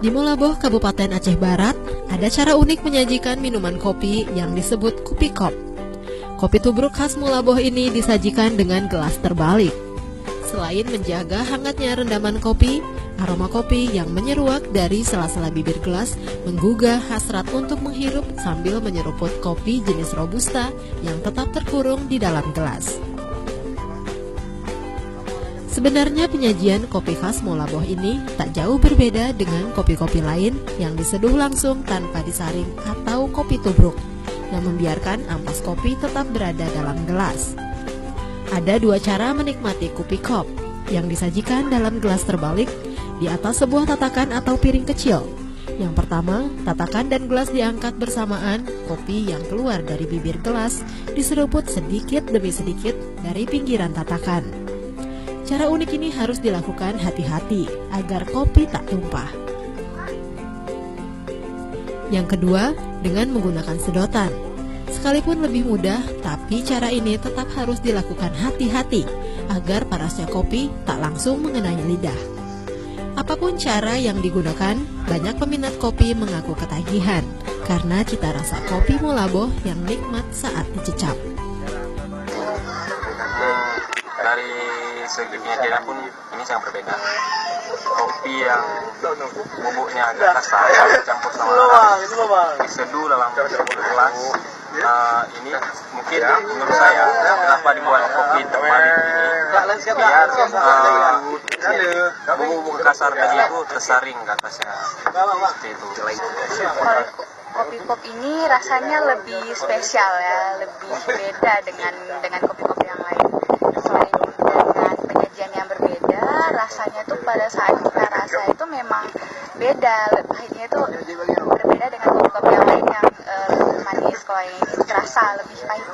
Di Molaboh, Kabupaten Aceh Barat, ada cara unik menyajikan minuman kopi yang disebut Kopi Kop. Kopi tubruk khas Molaboh ini disajikan dengan gelas terbalik. Selain menjaga hangatnya rendaman kopi, aroma kopi yang menyeruak dari sela-sela bibir gelas menggugah hasrat untuk menghirup sambil menyeruput kopi jenis Robusta yang tetap terkurung di dalam gelas. Sebenarnya penyajian kopi khas Molaboh ini tak jauh berbeda dengan kopi-kopi lain yang diseduh langsung tanpa disaring atau kopi tubruk, yang membiarkan ampas kopi tetap berada dalam gelas. Ada dua cara menikmati Kopi Kop yang disajikan dalam gelas terbalik di atas sebuah tatakan atau piring kecil. Yang pertama, tatakan dan gelas diangkat bersamaan, kopi yang keluar dari bibir gelas diseruput sedikit demi sedikit dari pinggiran tatakan. Cara unik ini harus dilakukan hati-hati agar kopi tak tumpah. Yang kedua, dengan menggunakan sedotan. Sekalipun lebih mudah, tapi cara ini tetap harus dilakukan hati-hati agar panasnya kopi tak langsung mengenai lidah. Apapun cara yang digunakan, banyak peminat kopi mengaku ketagihan karena cita rasa kopi Molaboh yang nikmat saat dicecap. Dari segi penyajian pun ini sangat berbeda. Kopi yang bubuknya agak kasar campur sama diseduh dalam gelas. Ini mungkin menurut saya kenapa dibuat kopi terbalik ini biar bubuk kasar tadi itu tersaring ke atasnya seperti itu. Kopi Kop ini rasanya lebih spesial ya, lebih beda dengan kopi-kopi yang lain. Selain dengan penyajian yang berbeda, rasanya tuh pada saat kita rasa itu memang beda. Pahitnya itu berbeda dengan kopi-kopi yang lain yang manis, kalau yang ini terasa lebih pahit.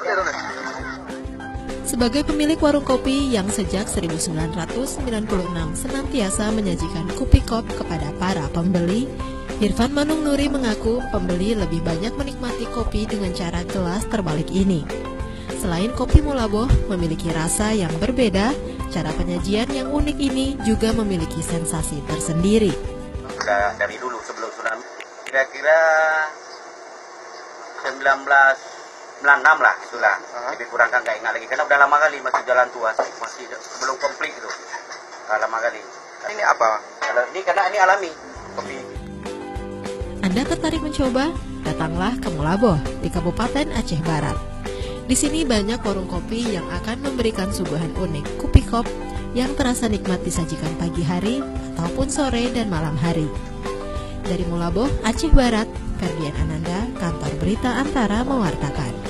Sebagai pemilik warung kopi yang sejak 1996 senantiasa menyajikan Kopi Kop kepada para pembeli, Irfan Manung Nuri mengaku pembeli lebih banyak menikmati kopi dengan cara gelas terbalik ini. Selain kopi Molaboh memiliki rasa yang berbeda, cara penyajian yang unik ini juga memiliki sensasi tersendiri. Dari dulu sebelum tsunami, kira-kira 1996 lah itulah. Lebih kurang kan nggak ingat lagi karena udah lama kali masih jalan tua, masih sebelum konflik itu. Lama kali. Ini apa? Kalau ini karena ini alami kopi. Anda tertarik mencoba? Datanglah ke Molaboh di Kabupaten Aceh Barat. Di sini banyak warung kopi yang akan memberikan suguhan unik Kopi Kop yang terasa nikmat disajikan pagi hari ataupun sore dan malam hari. Dari Molaboh, Aceh Barat, Ferdian Ananda, Kantor Berita Antara mewartakan.